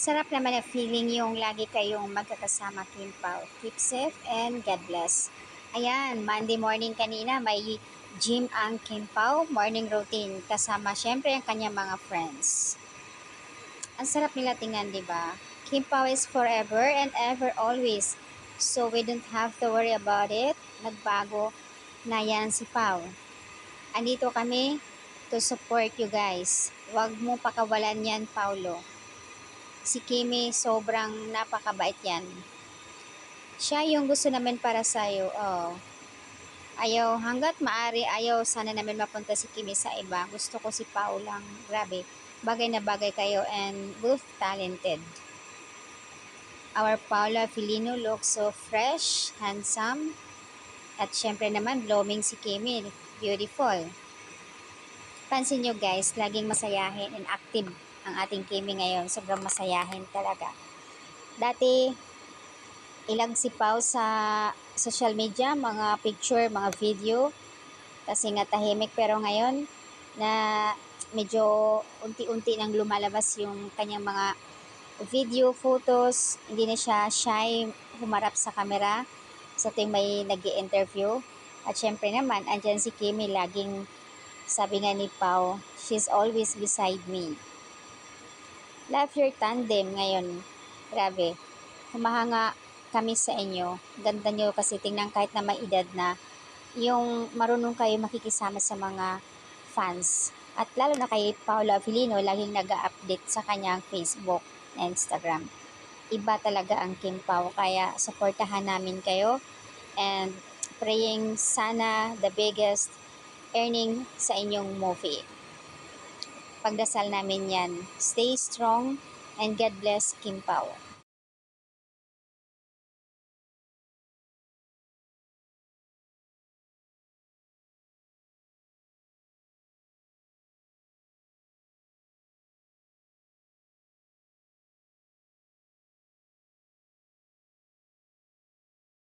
Sarap naman na feeling yung lagi kayong magkakasama, Kim Pao. Keep safe and God bless. Ayan, Monday morning kanina may gym ang Kim Pao, morning routine kasama syempre ang kanyang mga friends. Ang sarap nila tingnan, di ba? Kim Pao is forever and ever always. So we don't have to worry about it. Nagbago na yan si Pao. Andito kami to support you guys. Huwag mo pakawalan yan, Paulo. Si Kimi, sobrang napakabait yan. Siya yung gusto namin para sa'yo. Oh. Ayaw, hanggat maaari, ayaw sana namin mapunta si Kimi sa iba. Gusto ko si Pao lang. Grabe. Bagay na bagay kayo and both talented. Our Paula Filino looks so fresh, handsome, at syempre naman, blooming si Kimi. Beautiful. Pansin nyo guys, laging masayahin and active ang ating Kimi ngayon. Sobrang masayahin talaga. Dati, ilag si Pao sa social media, mga picture, mga video. Kasi nga tahimik. Pero ngayon, na medyo unti-unti nang lumalabas yung kanyang mga video, photos. Hindi na siya shy humarap sa camera sa tuwing may nag-i-interview. At syempre naman, andyan si Kimi, laging sabi nga ni Pao, she's always beside me. Love your tandem ngayon. Grabe. Humahanga kami sa inyo. Ganda nyo kasi tingnan kahit na may edad na, yung marunong kayo makikisama sa mga fans. At lalo na kay Paula Filino, laging nag-update sa kanyang Facebook and Instagram. Iba talaga ang Kim Pao, kaya supportahan namin kayo and praying sana the biggest earning sa inyong movie. Pagdasal namin yan. Stay strong and God bless Kim Pao.